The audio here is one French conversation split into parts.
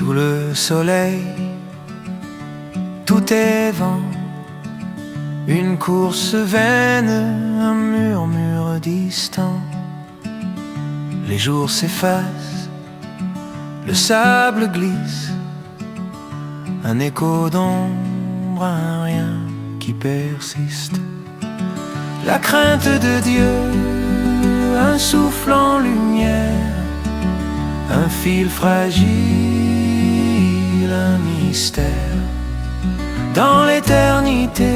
Sous le soleil, tout est vent, une course vaine, un murmure distant. Les jours s'effacent, le sable glisse, un écho d'ombre, un rien qui persiste. La crainte de Dieu, un souffle en lumière, un fil fragile, un mystère. Dans l'éternité,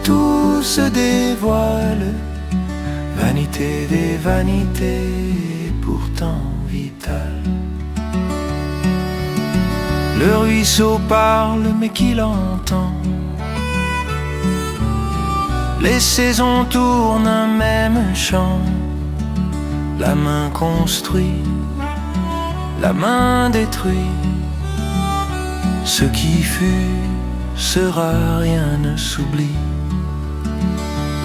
tout se dévoile, vanité des vanités, pourtant vitale. Le ruisseau parle, mais qui l'entend? Les saisons tournent un même chant. La main construit, la main détruit. Ce qui fut sera, rien ne s'oublie.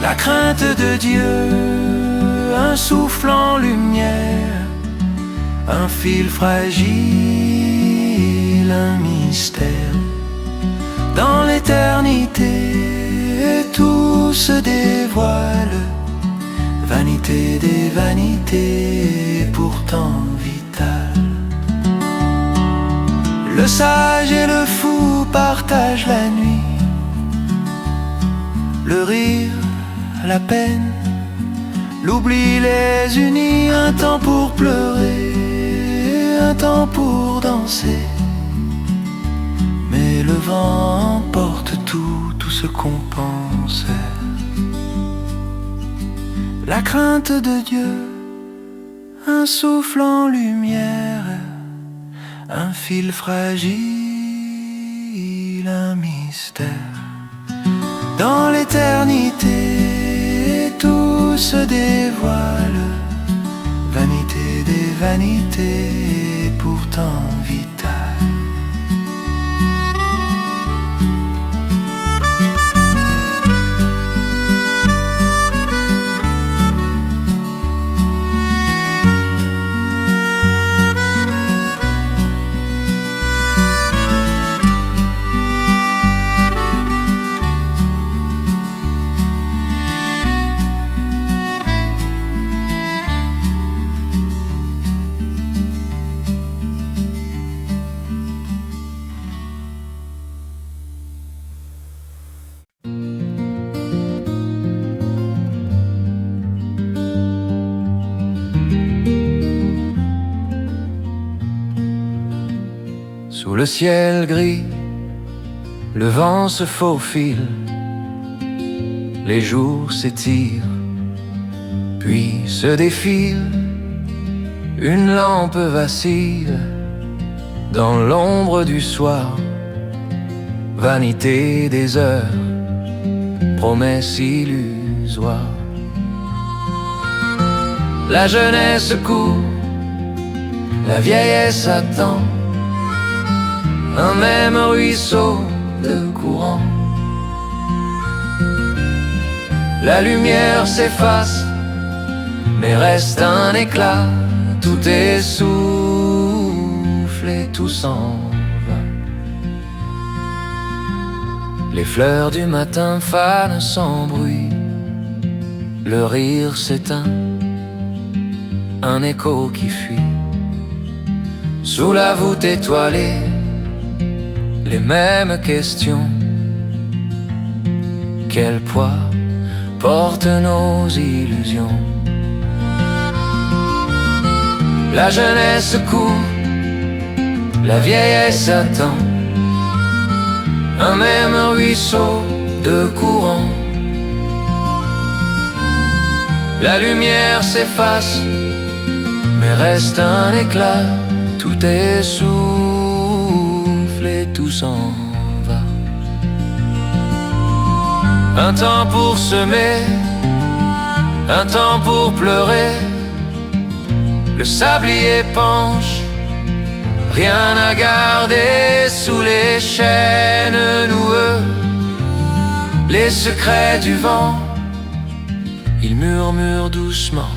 La crainte de Dieu, un souffle en lumière, un fil fragile, un mystère. Dans l'éternité, tout se dévoile, vanité des vanités, pourtant vitale. Le sage et le fou partagent la nuit, le rire, la peine, l'oubli les unit. Un temps pour pleurer, un temps pour danser, mais le vent emporte tout ce qu'on pensait. La crainte de Dieu, un souffle en lumière, un fil fragile, un mystère. Dans l'éternité, tout se dévoile, vanité des vanités, pourtant vitale. Sous le ciel gris, le vent se faufile, les jours s'étirent, puis se défilent. Une lampe vacille dans l'ombre du soir, vanité des heures, promesse illusoire. La jeunesse court, la vieillesse attend, un même ruisseau de courant. La lumière s'efface, mais reste un éclat. Tout est souffle et tout s'en va. Les fleurs du matin fanent sans bruit, le rire s'éteint, un écho qui fuit. Sous la voûte étoilée, les mêmes questions. Quel poids portent nos illusions? La jeunesse court, la vieillesse attend, un même ruisseau de courant. La lumière s'efface, mais reste un éclat. Tout est souffle et tout s'en va. Un temps pour semer, un temps pour pleurer. Le sablier penche, rien à garder sous les chaînes noueux. Les secrets du vent, il murmure doucement.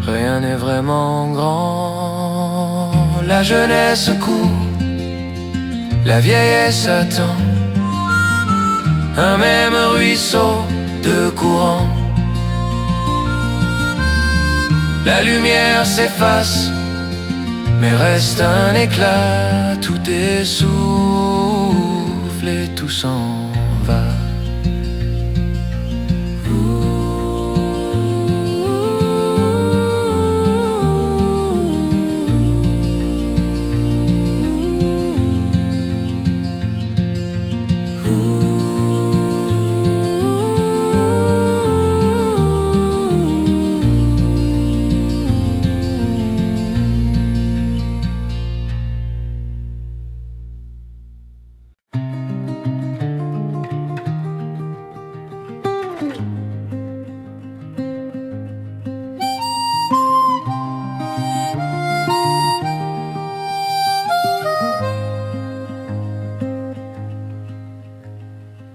Rien n'est vraiment grand. la jeunesse court, la vieillesse attend un même ruisseau de courant. La lumière s'efface, mais reste un éclat. Tout essouffle et tout s'en va.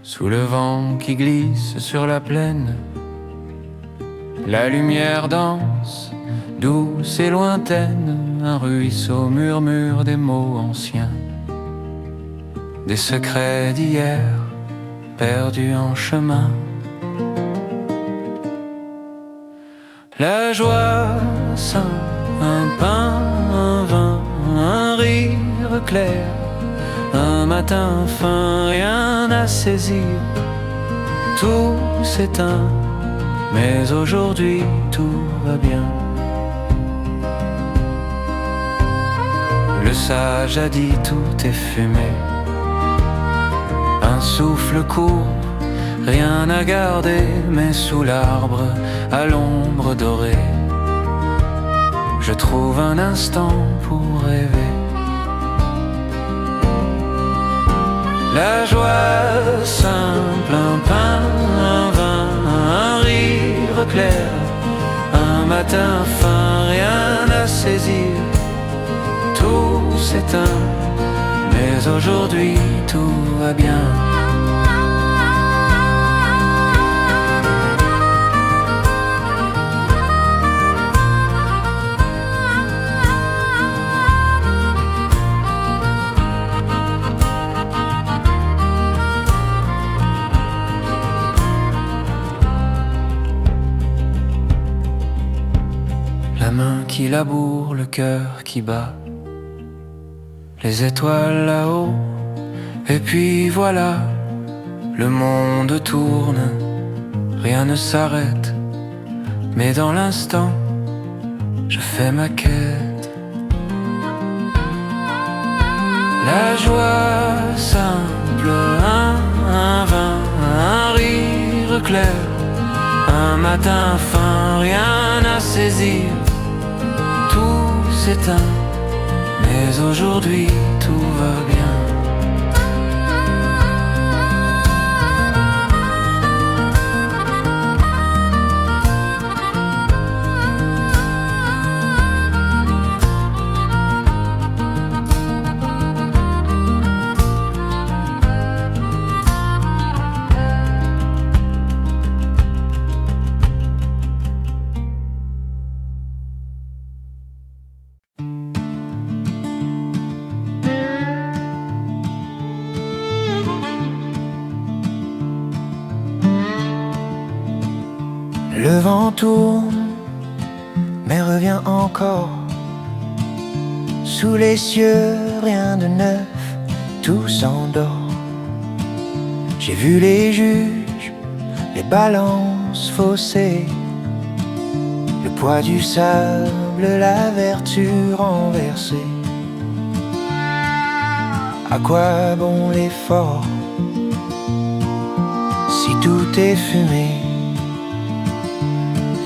Sous le vent qui glisse sur la plaine, la lumière danse, douce et lointaine. Un ruisseau murmure des mots anciens, des secrets d'hier perdus en chemin. La joie, un pain, un vin, un rire clair. Un matin fin, rien à saisir, tout s'éteint, mais aujourd'hui tout va bien. Le sage a dit tout est fumé, un souffle court, rien à garder, mais sous l'arbre, à l'ombre dorée, je trouve un instant pour rêver. La joie simple, un pain, un vin, un rire clair. Un matin fin, rien à saisir, tout s'éteint, mais aujourd'hui tout va bien. La main qui laboure, le cœur qui bat, les étoiles là-haut, et puis voilà, le monde tourne, rien ne s'arrête, mais dans l'instant, je fais ma quête. La joie simple, un vin, un rire clair, un matin fin, rien à saisir, tout s'éteint, mais aujourd'hui tout va bien. Le vent tourne, mais revient encore. Sous les cieux, rien de neuf, tout s'endort. J'ai vu les juges, les balances faussées, le poids du sable, la vertu renversée. À quoi bon l'effort si tout est fumé?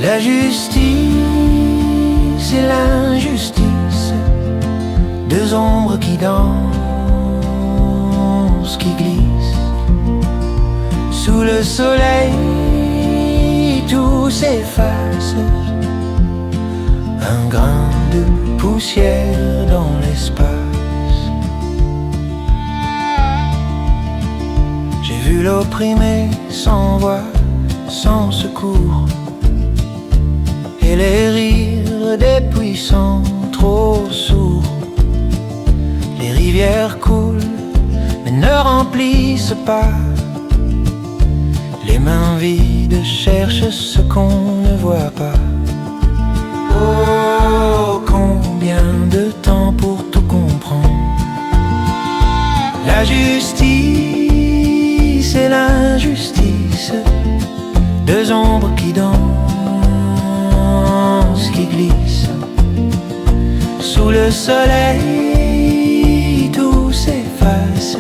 La justice et l'injustice, deux ombres qui dansent, qui glissent. Sous le soleil, tout s'efface, un grain de poussière dans l'espace. J'ai vu l'opprimé sans voix, sans secours, et les rires des puissants trop sourds. rivières coulent, mais ne remplissent pas. Les mains vides cherchent ce qu'on ne voit pas. Oh, combien de temps pour tout comprendre. La justice et l'injustice, deux ombres qui dansent, qui glissent. Sous le soleil, tout s'efface.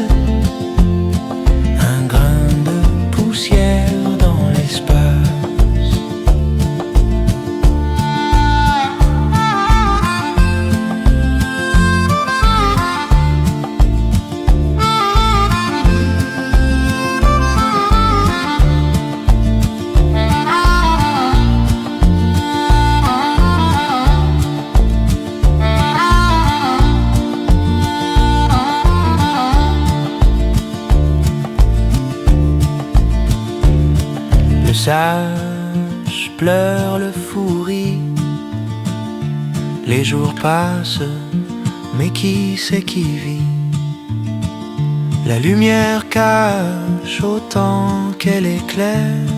Un grain de poussière dans l'espace. Le sage pleure, le fou rit. Les jours passent, mais qui c'est qui vit? La lumière cache autant qu'elle éclaire.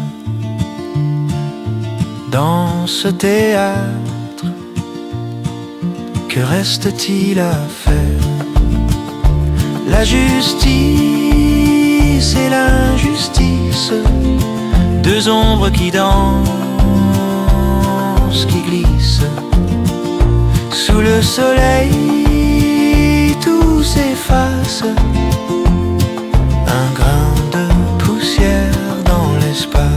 Dans ce théâtre, que reste-t-il à faire? La justice et l'injustice, deux ombres qui dansent, qui glissent. Sous le soleil, tout s'efface. Un grain de poussière dans l'espace.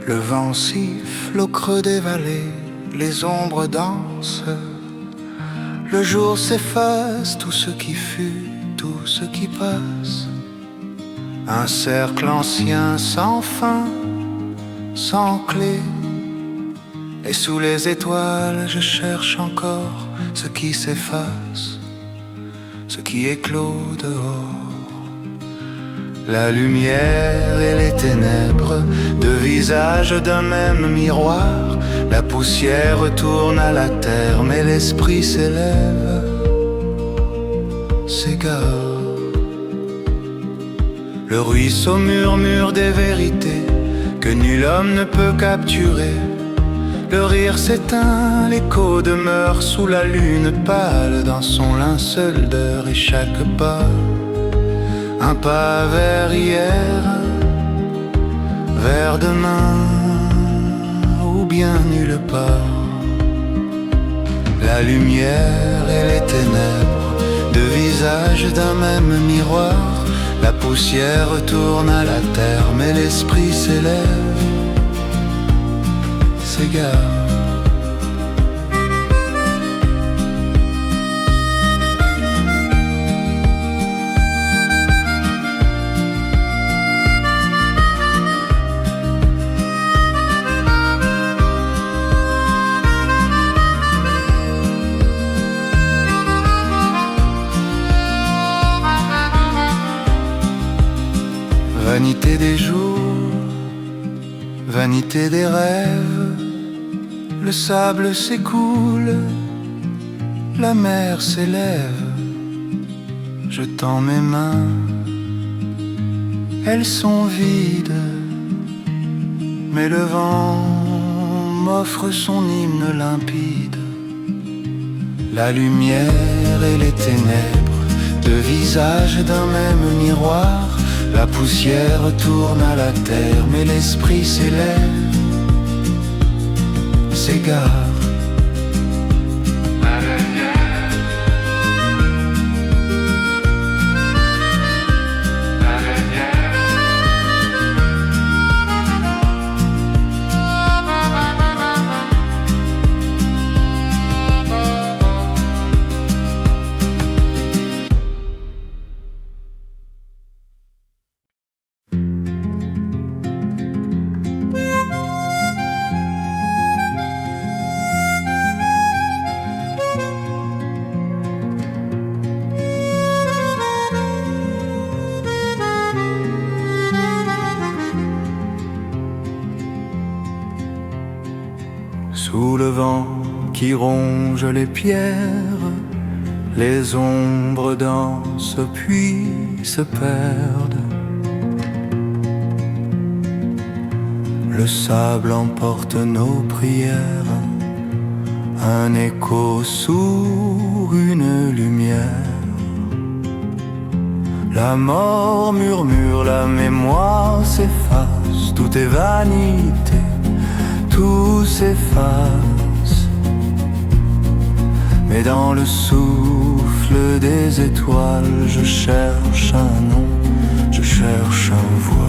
Le vent siffle au creux des vallées, les ombres dansent. Le jour s'efface, tout ce qui fut, tout ce qui passe. Un cercle ancien sans fin, sans clé. Et sous les étoiles, je cherche encore ce qui s'efface, ce qui éclot dehors. La lumière et les ténèbres, deux visages d'un même miroir. La poussière retourne à la terre, mais l'esprit s'élève, s'égare. Le ruisseau murmure des vérités que nul homme ne peut capturer. Le rire s'éteint, l'écho demeure sous la lune pâle dans son linceul d'heure, et chaque pas, un pas vers hier, vers demain, ou bien nulle part. La lumière et les ténèbres, deux visages d'un même miroir. La poussière retourne à la terre, mais l'esprit s'élève, s'égare. Vanité des jours, vanité des rêves. Le sable s'écoule, la mer s'élève. Je tends mes mains, elles sont vides, mais le vent m'offre son hymne limpide. La lumière et les ténèbres, deux visages d'un même miroir. La poussière tourne à la terre, mais l'esprit s'élève, s'égare. Sous le vent qui ronge les pierres, les ombres dansent puis se perdent. Le sable emporte nos prières, un écho sous une lumière. La mort murmure, la mémoire s'efface, tout est vanité, tout s'efface. Mais dans le souffle des étoiles, je cherche un nom, je cherche un voile.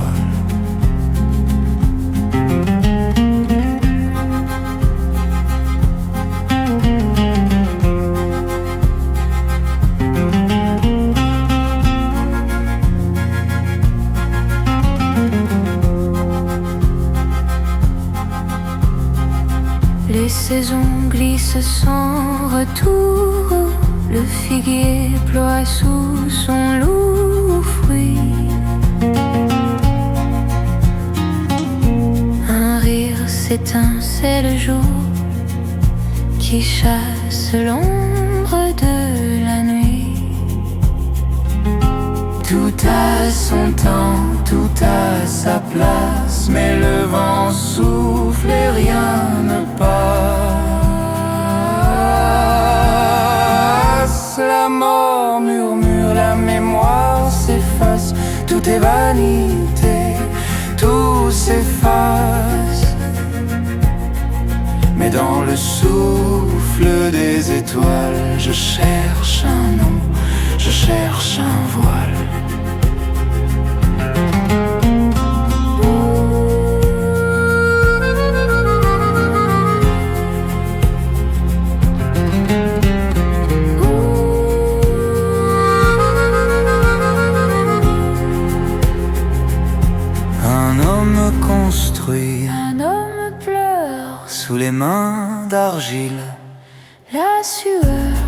Les saisons glissent sans retour, le figuier ploie sous son lourd fruit. Un rire s'éteint, c'est le jour qui chasse l'ombre de la nuit. Tout a son temps, tout a sa place, mais le vent souffle et rien ne passe. La mort murmure, la mémoire s'efface, tout est vanité, tout s'efface. Mais dans le souffle des étoiles, je cherche un nom, je cherche un voile. Un homme pleure sous les mains d'argile, la sueur.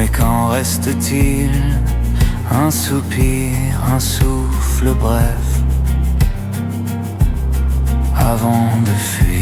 mais qu'en reste-t-il? Un soupir, un souffle bref, avant de fuir.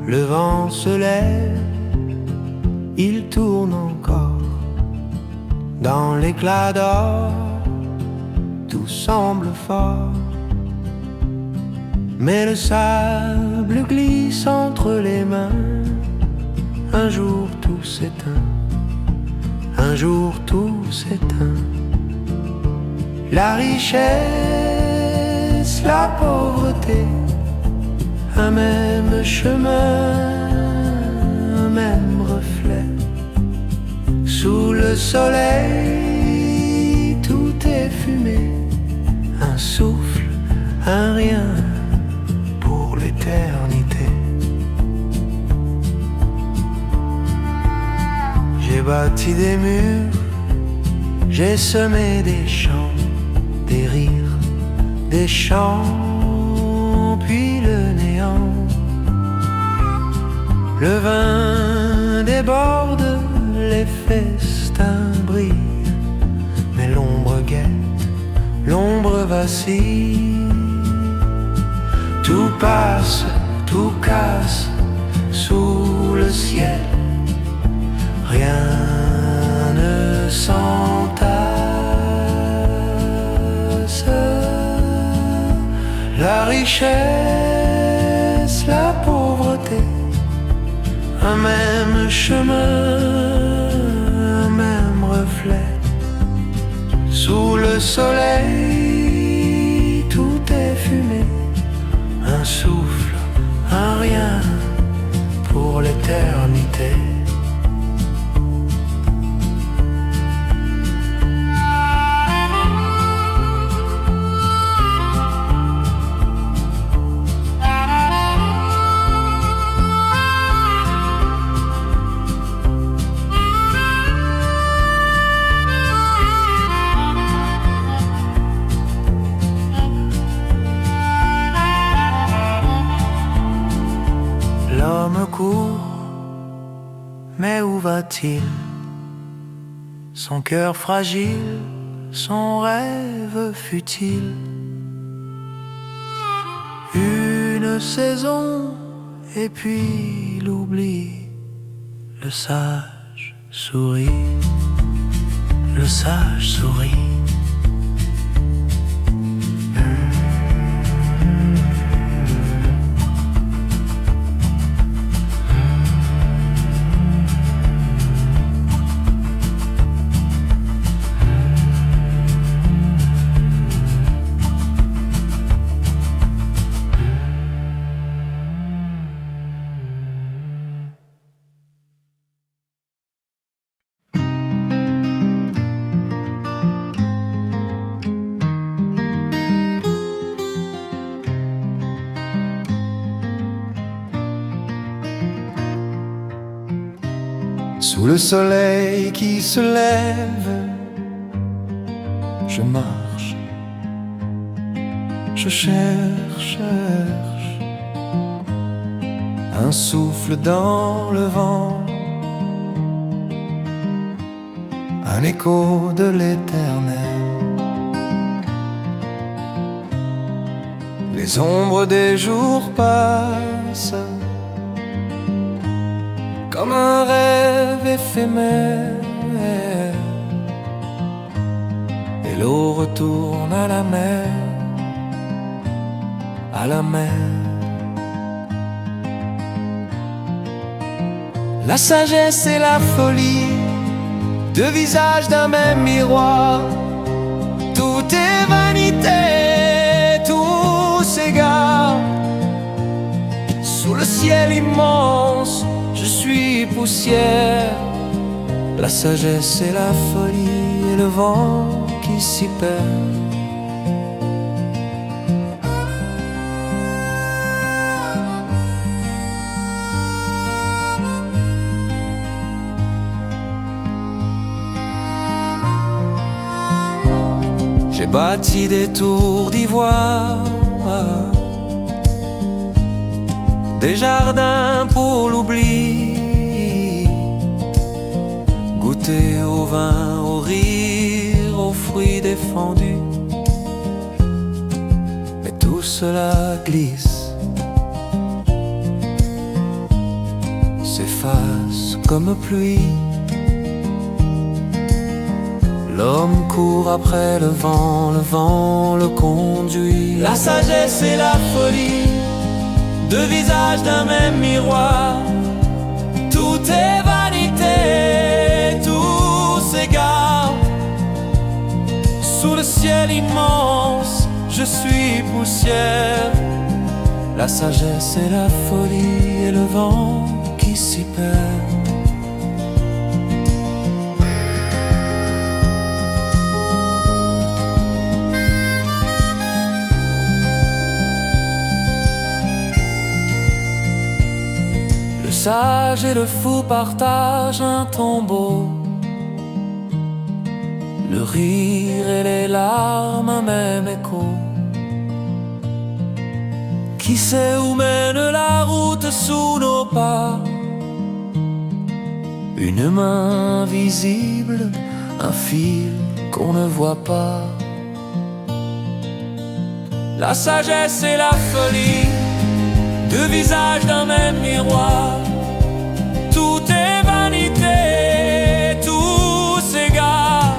Le vent se lève, il tourne encore. Dans l'éclat d'or, tout semble fort. Mais le sable glisse entre les mains. Un jour tout s'éteint, un jour tout s'éteint. La richesse, la pauvreté, un même chemin, un même reflet. Sous le soleil, tout est fumé, un souffle, un rien pour l'éternité. J'ai bâti des murs, j'ai semé des champs, des rires, des chants, puis le néant. Le vin déborde, les festins brillent, mais l'ombre guette, l'ombre vacille. Tout passe, tout casse sous le ciel, rien ne s'entasse. La richesse, la pauvreté, un même chemin, un même reflet. Sous le soleil, tout est fumé, un souffle, un rien pour l'éternité. L'homme court, mais où va-t-il? Son cœur fragile, son rêve futile. Une saison et puis l'oubli. Le sage sourit, le sage sourit. Sous le soleil qui se lève, je marche, je cherche un souffle dans le vent, un écho de l'éternel. Les ombres des jours passent comme un rêve éphémère, et l'eau retourne à la mer, à la mer. La sagesse et la folie, deux visages d'un même miroir. Tout est vanité, tout s'égare. Sous le ciel immense, je suis poussière. La sagesse et la folie et le vent qui s'y perd. J'ai bâti des tours d'ivoire, des jardins pour l'oubli, goûter au vin, au rire, aux fruits défendus. Mais tout cela glisse, s'efface comme pluie. L'homme court après le vent le conduit. La sagesse et la folie, deux visages d'un même miroir. Tout est vanité, tout s'égare. Sous le ciel immense, je suis poussière. La sagesse et la folie et le vent qui s'y perd. Le sage et le fou partagent un tombeau, le rire et les larmes un même écho. Qui sait où mène la route sous nos pas? Une main visible, un fil qu'on ne voit pas. La sagesse et la folie, deux visages d'un même miroir. Tout est vanité, tout s'égare.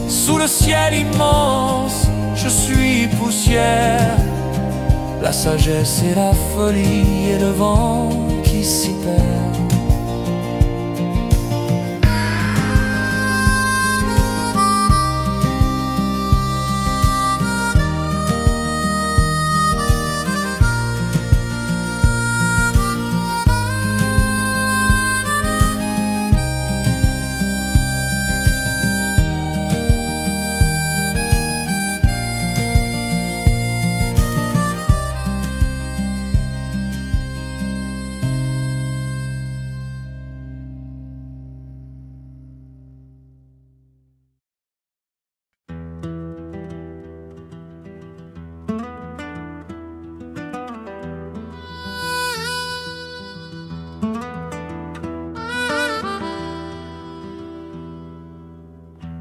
Sous le ciel immense, je suis poussière. La sagesse et la folie et le vent qui s'y perd.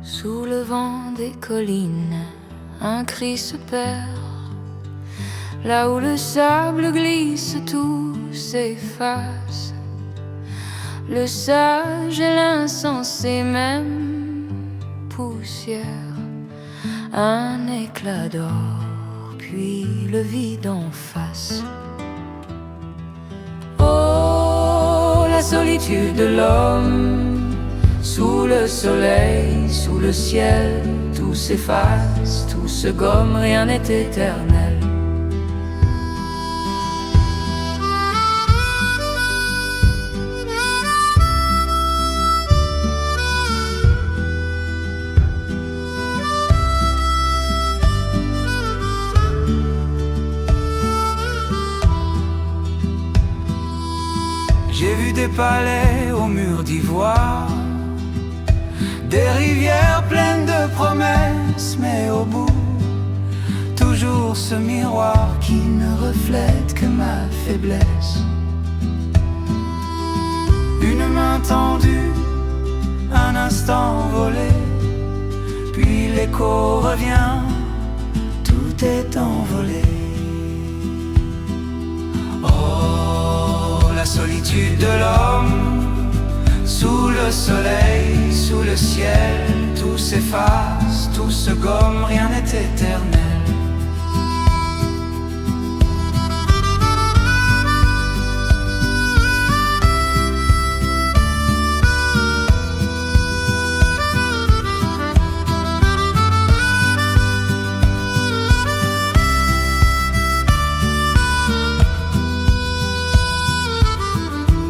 Sous le vent des collines, un cri se perd. Là où le sable glisse, tout s'efface. Le sage et l'insensé même poussière. Un éclat d'or, puis le vide en face. Oh, la solitude de l'homme. Sous le soleil, sous le ciel, tout s'efface, tout se gomme, rien n'est éternel. J'ai vu des palais aux murs d'ivoire, des rivières pleines de promesses, mais au bout, toujours ce miroir qui ne reflète que ma faiblesse. Une main tendue, un instant volé, puis l'écho revient, tout est envolé. Oh, la solitude de l'homme. Sous le soleil, sous le ciel, tout s'efface, tout se gomme, rien n'est éternel.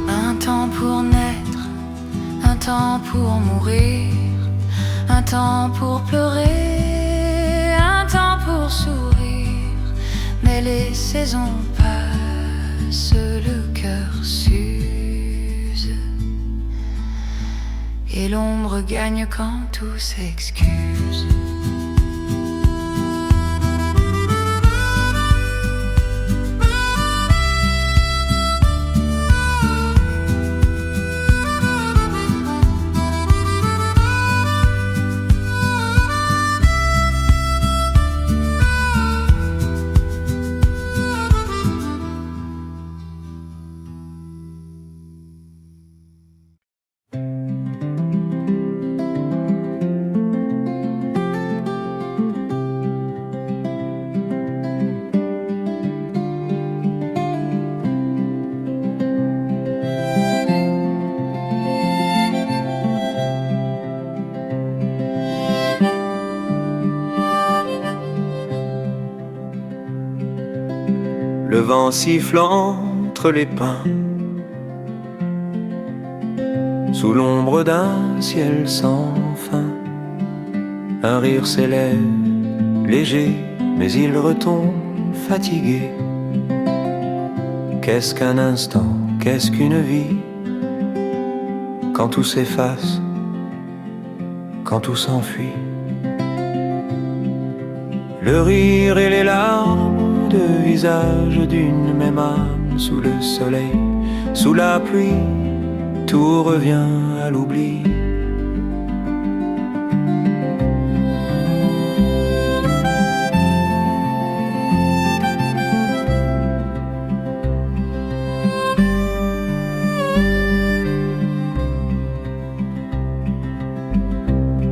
Un temps pour naître, un temps pour mourir, un temps pour pleurer, un temps pour sourire. Mais les saisons passent, le cœur s'use, et l'ombre gagne quand tout s'excuse. Le vent siffle entre les pins, sous l'ombre d'un ciel sans fin. Un rire s'élève, léger, mais il retombe fatigué. Qu'est-ce qu'un instant, qu'est-ce qu'une vie, quand tout s'efface, quand tout s'enfuit. Le rire et les larmes, deux visages d'une même âme. Sous le soleil, sous la pluie, tout revient à l'oubli.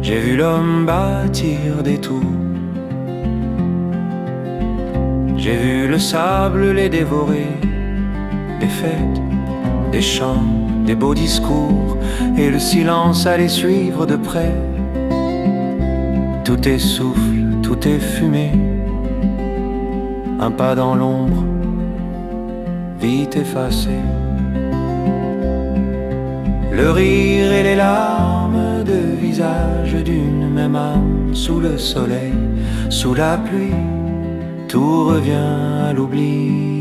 J'ai vu l'homme bâtir des tours, j'ai vu le sable les dévorer, des fêtes, des chants, des beaux discours, et le silence à les suivre de près. Tout est souffle, tout est fumée, un pas dans l'ombre, vite effacé. Le rire et les larmes, deux visages d'une même âme, sous le soleil, sous la pluie, tout revient à l'oubli.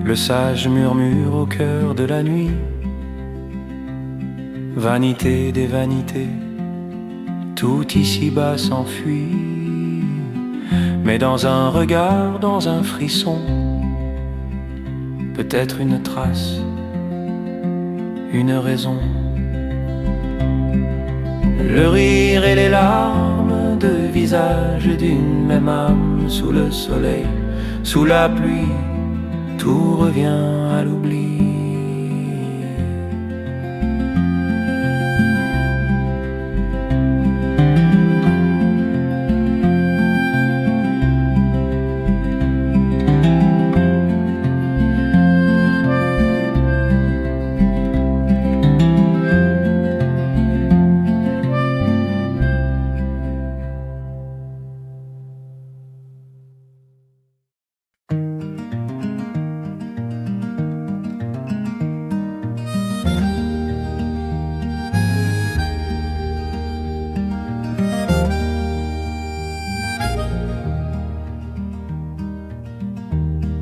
Le sage murmure au cœur de la nuit, vanité des vanités, tout ici-bas s'enfuit. Mais dans un regard, dans un frisson, peut-être une trace, une raison. Le rire et les larmes, deux visages d'une même âme, sous le soleil, sous la pluie, tout revient à l'oubli.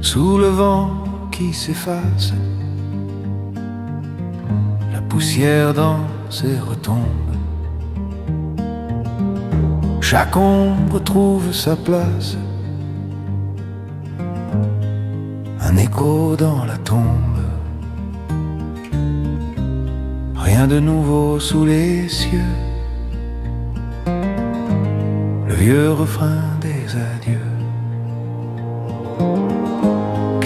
Sous le vent qui s'efface, la poussière danse et retombe. Chaque ombre trouve sa place, un écho dans la tombe. Rien de nouveau sous les cieux, le vieux refrain des adieux.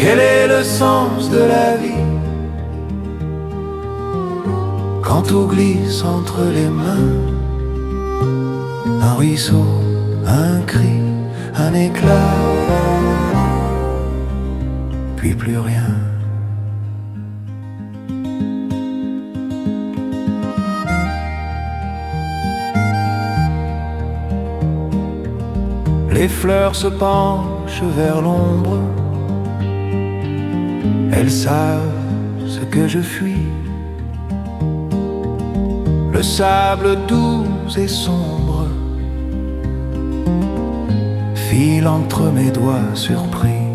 Quel est le sens de la vie quand tout glisse entre les mains? Un ruisseau, un cri, un éclat, puis plus rien. Les fleurs se penchent vers l'ombre, elles savent ce que je fuis. Le sable doux et sombre file entre mes doigts surpris.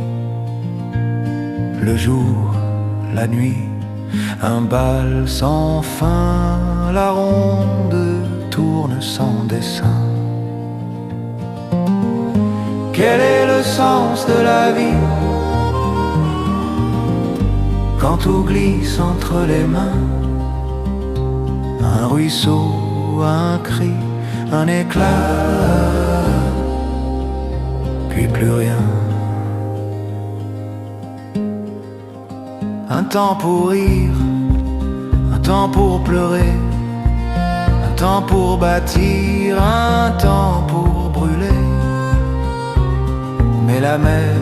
Le jour, la nuit, un bal sans fin. La ronde tourne sans dessein. Quel est le sens de la vie quand tout glisse entre les mains? Un ruisseau, un cri, un éclat, puis plus rien. Un temps pour rire, un temps pour pleurer, un temps pour bâtir, un temps pour brûler. Mais la mer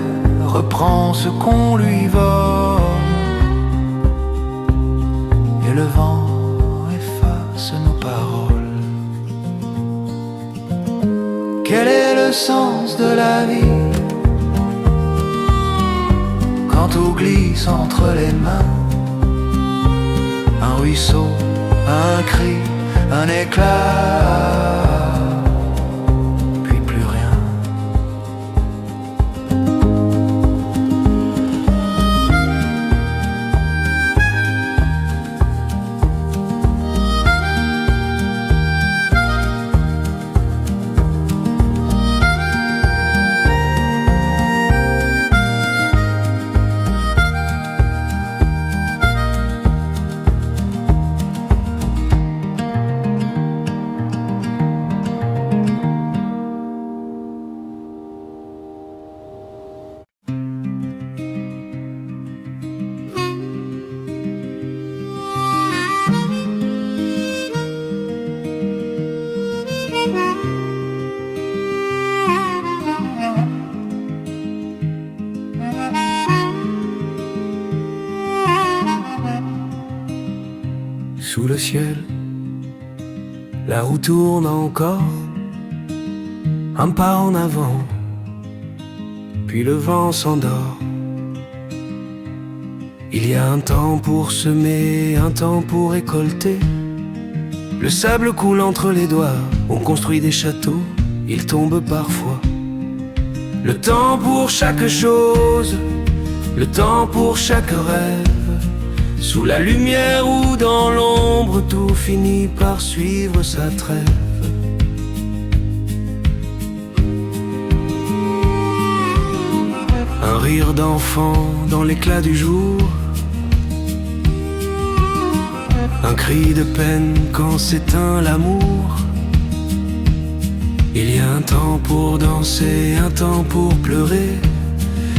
reprend ce qu'on lui vole, et le vent efface nos paroles. Quel est le sens de la vie quand tout glisse entre les mains? Un ruisseau, un cri, un éclat, puis plus rien. sous le ciel, là où tourne encore un pas en avant, puis le vent s'endort. Il y a un temps pour semer, un temps pour récolter. Le sable coule entre les doigts, on construit des châteaux, il tombe parfois. Le temps pour chaque chose, le temps pour chaque rêve. Sous la lumière ou dans l'ombre, tout finit par suivre sa trêve. Un rire d'enfant dans l'éclat du jour, un cri de peine quand s'éteint l'amour. Il y a un temps pour danser, un temps pour pleurer.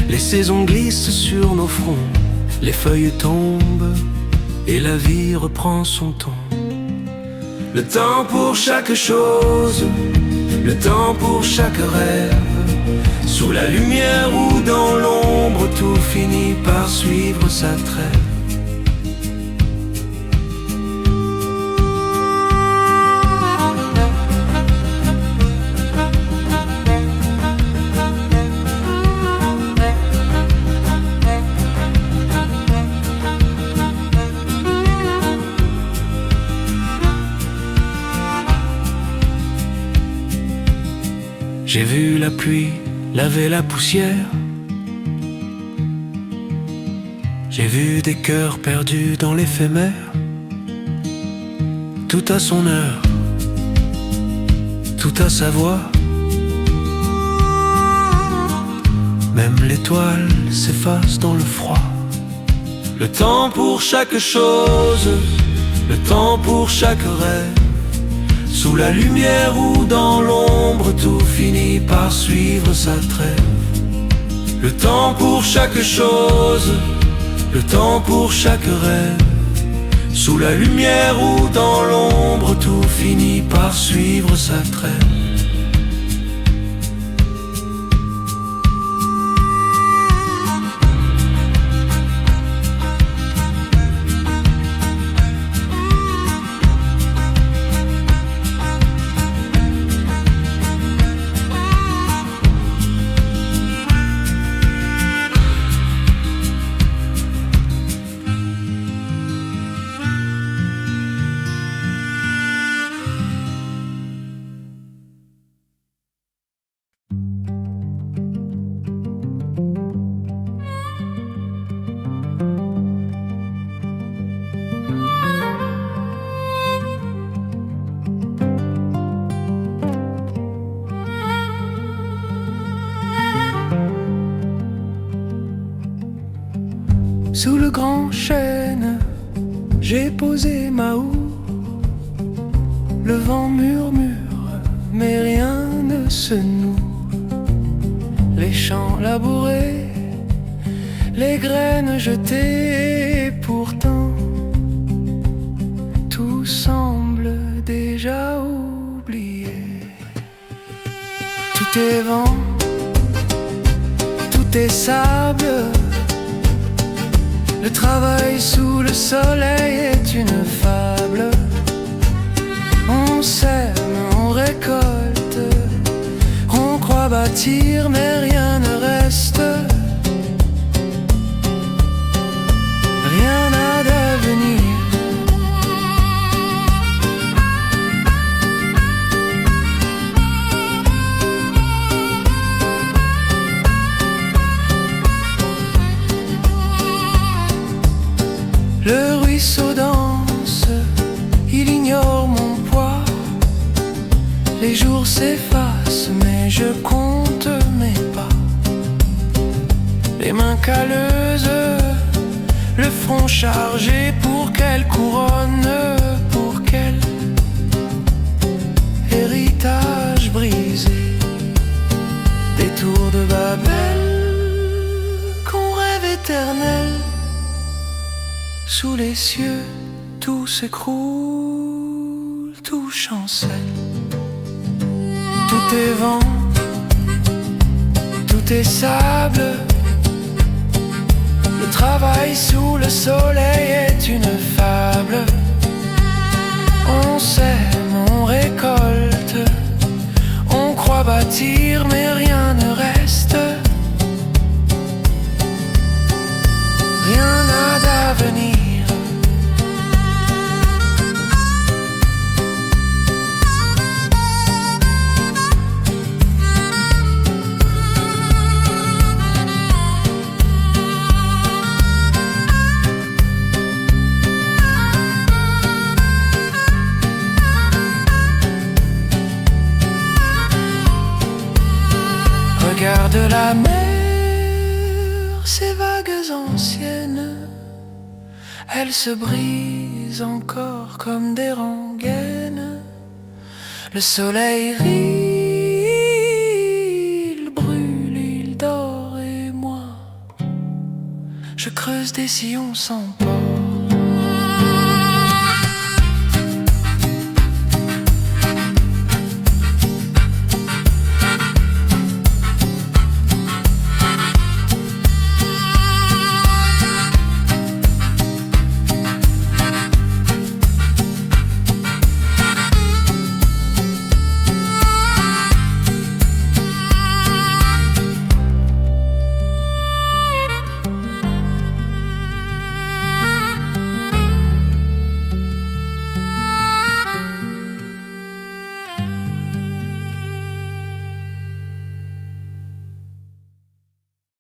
Les saisons glissent sur nos fronts, les feuilles tombent et la vie reprend son ton. Le temps pour chaque chose, le temps pour chaque rêve. Sous la lumière ou dans l'ombre, tout finit par suivre sa trêve. J'ai vu la pluie laver la poussière. J'ai vu des cœurs perdus dans l'éphémère. Tout a son heure, tout a sa voix. Même l'étoile s'efface dans le froid. Le temps pour chaque chose, le temps pour chaque rêve. Sous la lumière ou dans l'ombre, tout finit par suivre sa trêve. Le temps pour chaque chose, le temps pour chaque rêve. Sous la lumière ou dans l'ombre, tout finit par suivre sa trêve. Sous le grand chêne, j'ai posé ma houe. Le vent murmure, mais rien ne se noue. Les champs labourés, les graines jetées, pourtant tout semble déjà oublié. Tout est vent, tout est sable. Le travail sous le soleil est une fable. On sème, on récolte, on croit bâtir, mais rien ne reste. Rien n'a d'avenir. Le ruisseau danse, il ignore mon poids. Les jours s'effacent, mais je compte mes pas. Les mains calleuses, le front chargé, pour quelle couronne, pour quel héritage brisé. Des tours de Babel, qu'on rêve éternel. Sous les cieux, tout s'écroule, tout chancelle. Tout est vent, tout est sable. Le travail sous le soleil est une fable. retire mais rien ne reste. Rien n'a d'avenir. Regarde la mer, ces vagues anciennes, elles se brisent encore comme des rengaines. Le soleil rit, il brûle, il dort et moi, je creuse des sillons sans peur.